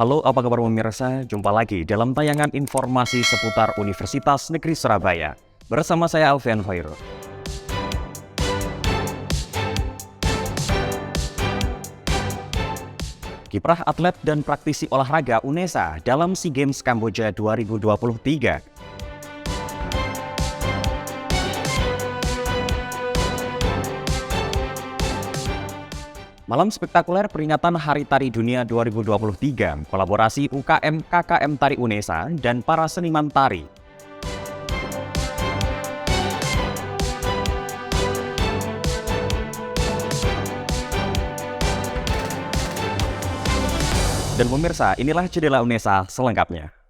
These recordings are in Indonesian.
Halo, apa kabar pemirsa? Jumpa lagi dalam tayangan informasi seputar Universitas Negeri Surabaya. Bersama saya Alfian Khairul. Kiprah atlet dan praktisi olahraga UNESA dalam SEA Games Kamboja 2023. Malam spektakuler peringatan Hari Tari Dunia 2023, kolaborasi UKM KKM Tari UNESA dan para seniman tari. Dan pemirsa, inilah jendela UNESA selengkapnya.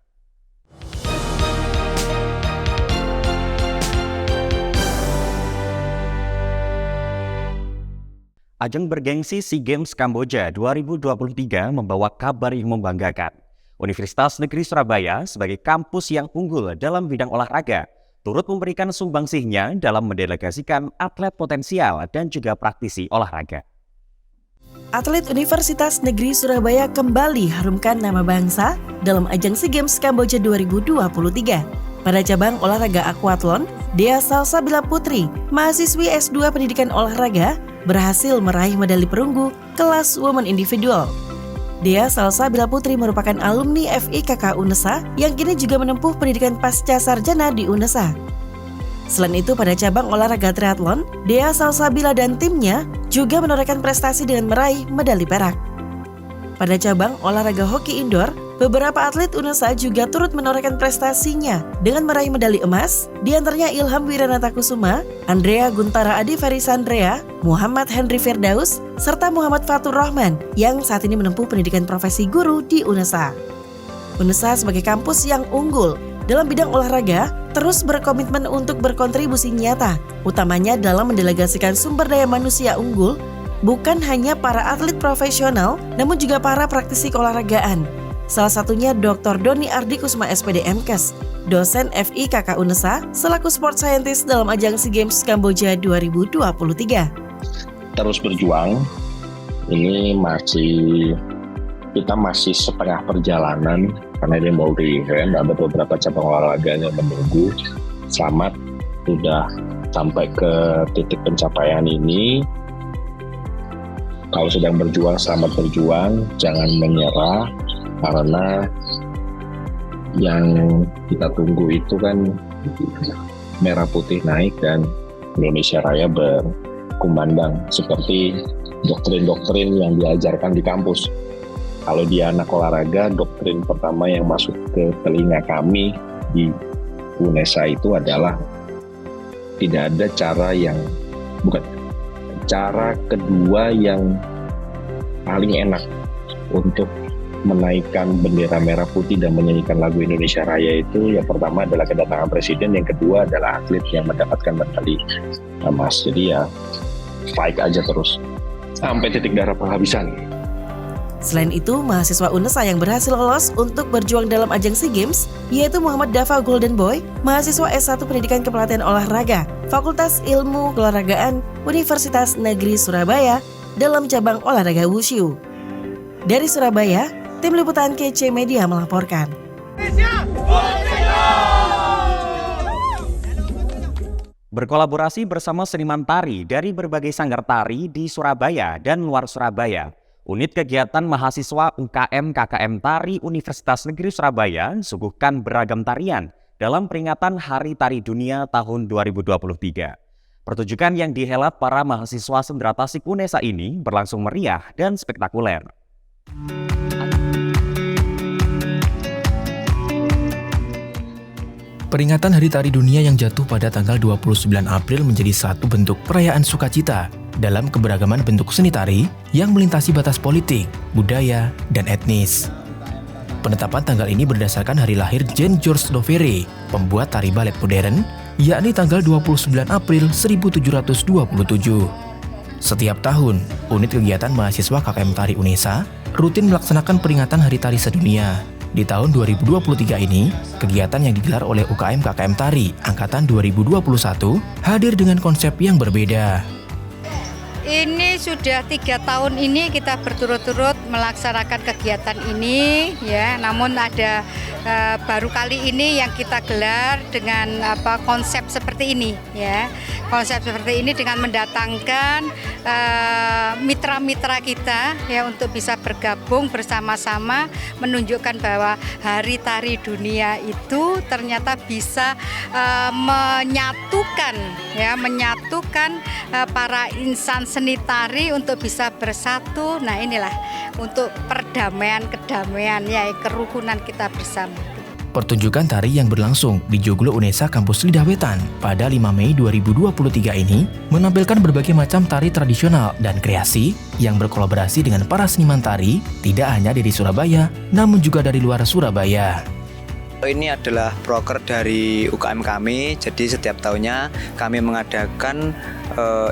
Ajang bergengsi SEA Games Kamboja 2023 membawa kabar yang membanggakan. Universitas Negeri Surabaya sebagai kampus yang unggul dalam bidang olahraga, turut memberikan sumbangsihnya dalam mendelegasikan atlet potensial dan juga praktisi olahraga. Atlet Universitas Negeri Surabaya kembali harumkan nama bangsa dalam ajang SEA Games Kamboja 2023. Pada cabang olahraga aquathlon, Dea Salsabila Putri, mahasiswi S2 Pendidikan Olahraga, berhasil meraih medali perunggu kelas Women Individual. Dea Salsabila Putri merupakan alumni FIKK UNESA yang kini juga menempuh pendidikan pasca sarjana di UNESA. Selain itu, pada cabang olahraga triathlon, Dea Salsabila dan timnya juga menorehkan prestasi dengan meraih medali perak. Pada cabang olahraga hoki indoor, beberapa atlet UNESA juga turut menorehkan prestasinya dengan meraih medali emas, di antaranya Ilham Wiranatakusuma, Andrea Guntara Adi Ferisandrea, Muhammad Henry Firdaus, serta Muhammad Fatur Rahman yang saat ini menempuh pendidikan profesi guru di UNESA. UNESA sebagai kampus yang unggul dalam bidang olahraga terus berkomitmen untuk berkontribusi nyata, utamanya dalam mendelegasikan sumber daya manusia unggul, bukan hanya para atlet profesional, namun juga para praktisi keolahragaan. Salah satunya Dr. Doni Ardi Kusuma SPD MKes, dosen FIKK UNESA, selaku sport scientist dalam ajang SEA Games Kamboja 2023. Terus berjuang, ini kita masih setengah perjalanan karena ini mau di-event, ada beberapa cabang olahraga yang menunggu. Selamat sudah sampai ke titik pencapaian ini. Kalau sedang berjuang, selamat berjuang, jangan menyerah, karena yang kita tunggu itu kan merah putih naik dan Indonesia Raya berkumandang, seperti doktrin-doktrin yang diajarkan di kampus. Kalau dia anak olahraga, doktrin pertama yang masuk ke telinga kami di UNESA itu adalah tidak ada cara kedua yang paling enak untuk menaikkan bendera merah putih dan menyanyikan lagu Indonesia Raya itu. Yang pertama adalah kedatangan presiden, yang kedua adalah atlet yang mendapatkan medali emas. Jadi ya fight aja terus sampai titik darah penghabisan. Selain itu, mahasiswa UNESA yang berhasil lolos untuk berjuang dalam ajang SEA Games yaitu Muhammad Dafa Golden Boy, mahasiswa S1 Pendidikan Kepelatihan Olahraga, Fakultas Ilmu Keolahragaan Universitas Negeri Surabaya dalam cabang olahraga wushu. Dari Surabaya, tim liputan KC Media melaporkan. Berkolaborasi bersama seniman tari dari berbagai sanggar tari di Surabaya dan luar Surabaya, unit kegiatan mahasiswa UKM KKM Tari Universitas Negeri Surabaya suguhkan beragam tarian dalam peringatan Hari Tari Dunia tahun 2023. Pertunjukan yang dihelat para mahasiswa Sendra Tasik UNESA ini berlangsung meriah dan spektakuler. Peringatan Hari Tari Dunia yang jatuh pada tanggal 29 April menjadi satu bentuk perayaan sukacita dalam keberagaman bentuk seni tari yang melintasi batas politik, budaya, dan etnis. Penetapan tanggal ini berdasarkan hari lahir Jean Georges Dovere, pembuat tari balet modern, yakni tanggal 29 April 1727. Setiap tahun, unit kegiatan mahasiswa KKM Tari UNESA rutin melaksanakan peringatan Hari Tari Sedunia. Di tahun 2023 ini, kegiatan yang digelar oleh UKM KKM Tari Angkatan 2021 hadir dengan konsep yang berbeda. Ini sudah 3 tahun ini kita berturut-turut melaksanakan kegiatan ini ya. Namun ada baru kali ini yang kita gelar dengan konsep seperti ini ya. Konsep seperti ini dengan mendatangkan mitra-mitra kita ya untuk bisa bergabung bersama-sama menunjukkan bahwa Hari Tari Dunia itu ternyata bisa menyatukan para insan seni tari untuk bisa bersatu. Nah inilah untuk kedamaian ya, kerukunan kita bersama. Pertunjukan tari yang berlangsung di Joglo Unesa Kampus Lidah Wetan pada 5 Mei 2023 ini menampilkan berbagai macam tari tradisional dan kreasi yang berkolaborasi dengan para seniman tari tidak hanya dari Surabaya namun juga dari luar Surabaya. Ini adalah proker dari UKM kami, jadi setiap tahunnya kami mengadakan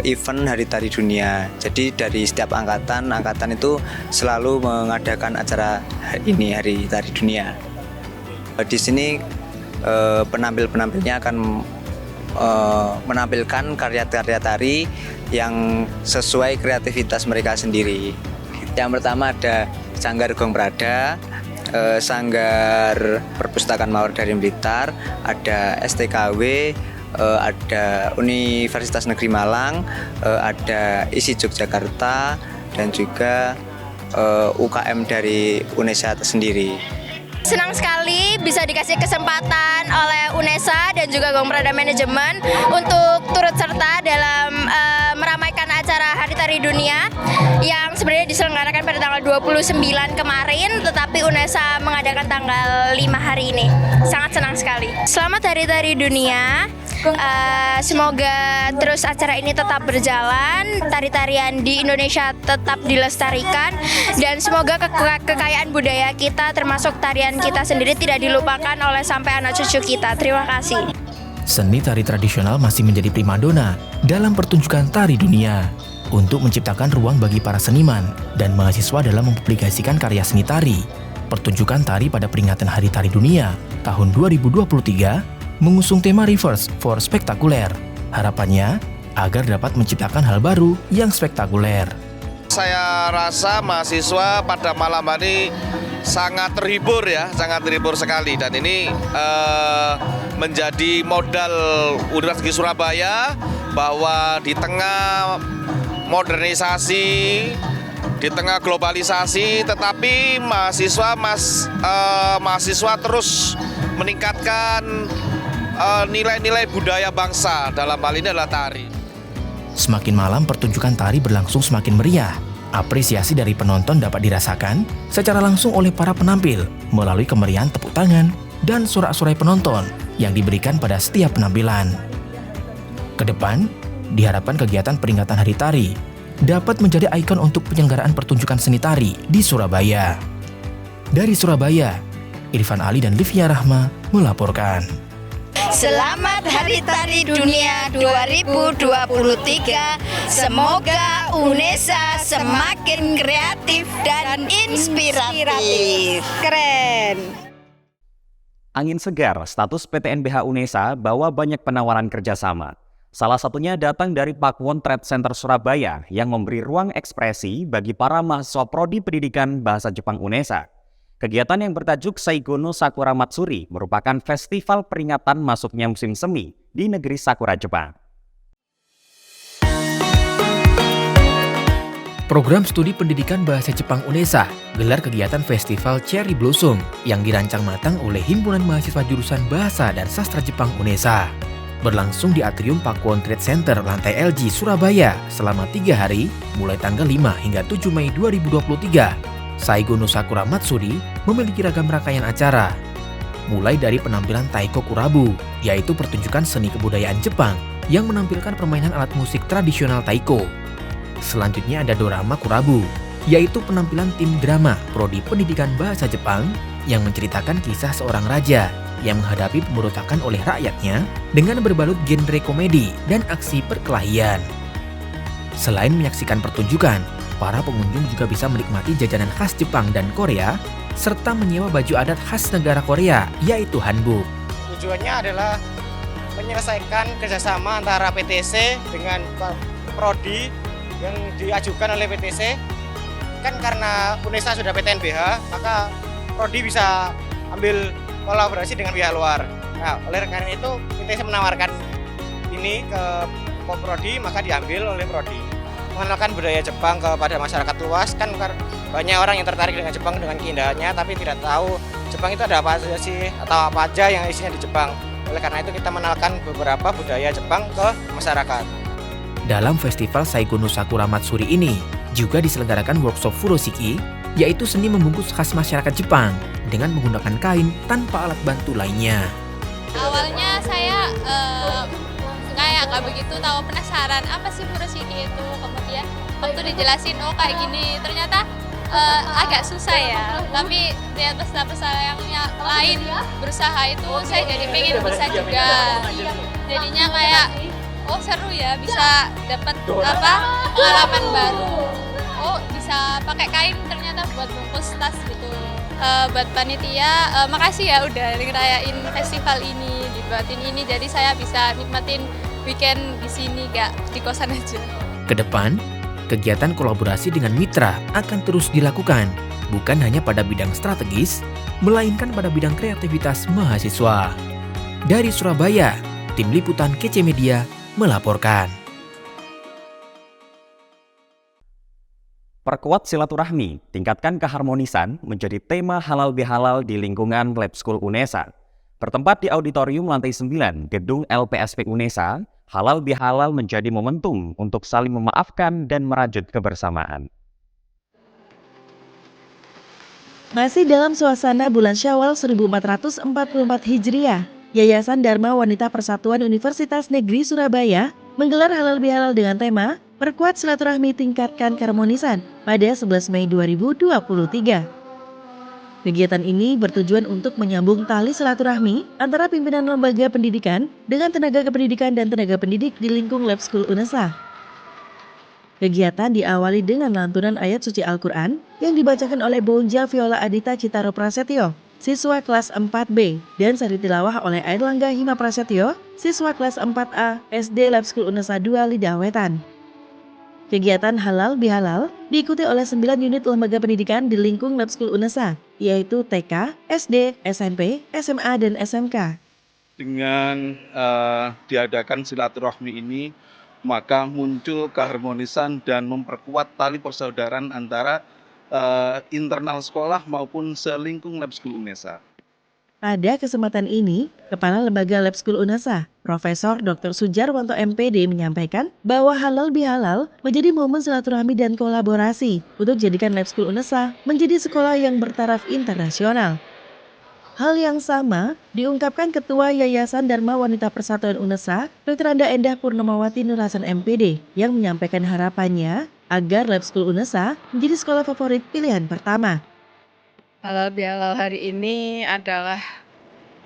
event Hari Tari Dunia. Jadi dari setiap angkatan itu selalu mengadakan acara ini, Hari Tari Dunia. Di sini penampilnya akan menampilkan karya-karya tari yang sesuai kreativitas mereka sendiri. Yang pertama ada Sanggar Gong Prada, Sanggar Perpustakaan Mawar dari Blitar, ada STKW, ada Universitas Negeri Malang, ada ISI Yogyakarta, dan juga UKM dari UNESA sendiri. Senang sekali bisa dikasih kesempatan oleh UNESA dan juga Gong Prada Manajemen untuk turut serta dalam meramaikan acara Hari Tari Dunia yang sebenarnya diselenggarakan pada tanggal 29 kemarin, tetapi UNESA mengadakan tanggal 5 hari ini. Sangat senang sekali. Selamat Hari Tari Dunia. Semoga terus acara ini tetap berjalan, tari-tarian di Indonesia tetap dilestarikan, dan semoga kekayaan budaya kita termasuk tarian kita sendiri tidak dilupakan oleh sampai anak cucu kita. Terima kasih. Seni tari tradisional masih menjadi primadona dalam pertunjukan tari dunia untuk menciptakan ruang bagi para seniman dan mahasiswa dalam mempublikasikan karya seni tari. Pertunjukan tari pada peringatan Hari Tari Dunia tahun 2023 mengusung tema Reverse for Spektakuler. Harapannya agar dapat menciptakan hal baru yang spektakuler. Saya rasa mahasiswa pada malam hari sangat terhibur sekali, dan ini menjadi modal Universitas Negeri Surabaya bahwa di tengah modernisasi, di tengah globalisasi, tetapi mahasiswa terus meningkatkan nilai-nilai budaya bangsa, dalam hal ini adalah tari. Semakin malam pertunjukan tari berlangsung semakin meriah. Apresiasi dari penonton dapat dirasakan secara langsung oleh para penampil melalui kemeriahan tepuk tangan dan sorak-sorai penonton yang diberikan pada setiap penampilan. Kedepan, diharapkan kegiatan peringatan Hari Tari dapat menjadi ikon untuk penyelenggaraan pertunjukan seni tari di Surabaya. Dari Surabaya, Irfan Ali dan Livia Rahma melaporkan. Selamat Hari Tari Dunia 2023. Semoga UNESA semakin kreatif dan inspiratif. Keren. Angin segar status PTNBH UNESA bawa banyak penawaran kerjasama. Salah satunya datang dari Pakuwon Trade Center Surabaya yang memberi ruang ekspresi bagi para mahasiswa Prodi Pendidikan Bahasa Jepang UNESA. Kegiatan yang bertajuk Saigo no Sakura Matsuri merupakan festival peringatan masuknya musim semi di negeri Sakura Jepang. Program Studi Pendidikan Bahasa Jepang UNESA gelar kegiatan Festival Cherry Blossom yang dirancang matang oleh Himpunan Mahasiswa Jurusan Bahasa dan Sastra Jepang UNESA. Berlangsung di Atrium Pakuwon Trade Center lantai LG Surabaya selama 3 hari mulai tanggal 5 hingga 7 Mei 2023. Saigo no Sakura Matsuri memiliki ragam rangkaian acara, mulai dari penampilan Taiko Kurabu, yaitu pertunjukan seni kebudayaan Jepang yang menampilkan permainan alat musik tradisional Taiko. Selanjutnya ada Dorama Kurabu, yaitu penampilan tim drama Prodi Pendidikan Bahasa Jepang yang menceritakan kisah seorang raja yang menghadapi pemberontakan oleh rakyatnya dengan berbalut genre komedi dan aksi perkelahian. Selain menyaksikan pertunjukan, para pengunjung juga bisa menikmati jajanan khas Jepang dan Korea, serta menyewa baju adat khas negara Korea, yaitu hanbok. Tujuannya adalah menyelesaikan kerjasama antara PTC dengan Prodi yang diajukan oleh PTC. Kan karena UNESA sudah PTNBH, maka Prodi bisa ambil kolaborasi dengan pihak luar. Nah, oleh karena itu PTC menawarkan ini ke Prodi, maka diambil oleh Prodi. Mengenalkan budaya Jepang kepada masyarakat luas, kan banyak orang yang tertarik dengan Jepang dengan keindahannya, tapi tidak tahu Jepang itu ada apa saja sih, atau apa aja yang isinya di Jepang. Oleh karena itu kita mengenalkan beberapa budaya Jepang ke masyarakat. Dalam festival Saigo no Sakura Matsuri ini juga diselenggarakan workshop furoshiki, yaitu seni membungkus khas masyarakat Jepang dengan menggunakan kain tanpa alat bantu lainnya. Awalnya saya kayak nggak begitu tahu, penasaran apa sih furoshiki itu, kemudian waktu dijelasin oh kayak gini, ternyata agak susah ya, tapi lihat peserta yang lain berusaha itu saya jadi pengen bisa juga, jadinya kayak oh seru ya, bisa dapat pengalaman baru, oh bisa pakai kain ternyata buat bungkus tas gitu. Buat panitia makasih ya udah ngerayain festival ini, dibuatin ini, jadi saya bisa nikmatin weekend di sini, gak di kosan aja. Kedepan, kegiatan kolaborasi dengan mitra akan terus dilakukan, bukan hanya pada bidang strategis, melainkan pada bidang kreativitas mahasiswa. Dari Surabaya, Tim Liputan KC Media melaporkan. Perkuat silaturahmi, tingkatkan keharmonisan menjadi tema halal bihalal di lingkungan Lab School UNESA. Bertempat di auditorium lantai 9 gedung LPSP UNESA, halal bihalal menjadi momentum untuk saling memaafkan dan merajut kebersamaan. Masih dalam suasana bulan Syawal 1444 Hijriah, Yayasan Dharma Wanita Persatuan Universitas Negeri Surabaya menggelar halal bihalal dengan tema Perkuat Silaturahmi Tingkatkan Keharmonisan pada 11 Mei 2023. Kegiatan ini bertujuan untuk menyambung tali silaturahmi antara pimpinan lembaga pendidikan dengan tenaga kependidikan dan tenaga pendidik di lingkung Lab School UNESA. Kegiatan diawali dengan lantunan ayat suci Al-Quran yang dibacakan oleh Bonja Viola Adita Citaro Prasetyo, siswa kelas 4B, dan sari tilawah oleh Airlangga Hima Prasetyo, siswa kelas 4A SD Lab School UNESA 2 Lidah Wetan. Kegiatan halal bihalal diikuti oleh 9 unit lembaga pendidikan di lingkung Lab School UNESA, yaitu TK, SD, SMP, SMA, dan SMK. Dengan diadakan silaturahmi ini, maka muncul keharmonisan dan memperkuat tali persaudaraan antara internal sekolah maupun selingkung Lab School UNESA. Pada kesempatan ini, Kepala Lembaga Lab School UNESA, Profesor Dr. Sujarwanto MPD menyampaikan bahwa halal bihalal menjadi momen silaturahmi dan kolaborasi untuk jadikan Lab School UNESA menjadi sekolah yang bertaraf internasional. Hal yang sama diungkapkan Ketua Yayasan Dharma Wanita Persatuan UNESA, Dr. Anda Endah Purnamawati Nur Hasan MPD, yang menyampaikan harapannya agar Lab School UNESA menjadi sekolah favorit pilihan pertama. Halal bihalal hari ini adalah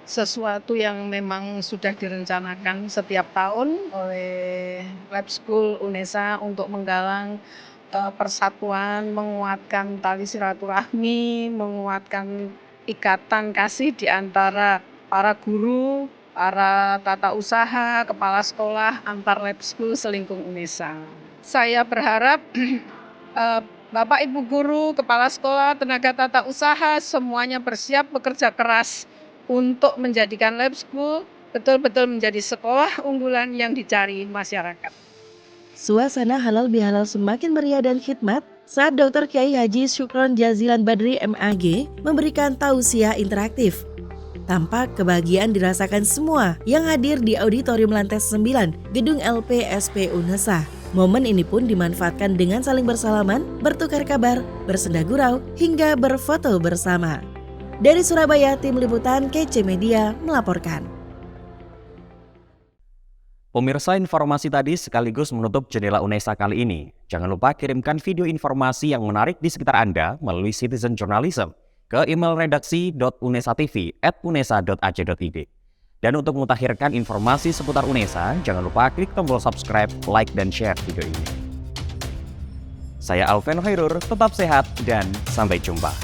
sesuatu yang memang sudah direncanakan setiap tahun oleh Lab School UNESA untuk menggalang persatuan, menguatkan tali silaturahmi, menguatkan ikatan kasih di antara para guru, para tata usaha, kepala sekolah, antar Lab School selingkung UNESA. Saya berharap Bapak Ibu guru, kepala sekolah, tenaga tata usaha, semuanya bersiap bekerja keras untuk menjadikan Lab School betul-betul menjadi sekolah unggulan yang dicari masyarakat. Suasana halal bihalal semakin meriah dan khidmat saat Dr. Kiai Haji Syukron Jazilan Badri MAG memberikan tausiah interaktif. Tampak kebahagiaan dirasakan semua yang hadir di auditorium lantai 9 gedung LPSP UNESA. Momen ini pun dimanfaatkan dengan saling bersalaman, bertukar kabar, bersenda gurau, hingga berfoto bersama. Dari Surabaya, Tim Liputan KC Media melaporkan. Pemirsa, informasi tadi sekaligus menutup jendela UNESA kali ini. Jangan lupa kirimkan video informasi yang menarik di sekitar Anda melalui Citizen Journalism ke email redaksi.unesatv@unesa.ac.id. Dan untuk mutakhirkan informasi seputar UNESA, jangan lupa klik tombol subscribe, like, dan share video ini. Saya Alven Hoirur, tetap sehat dan sampai jumpa.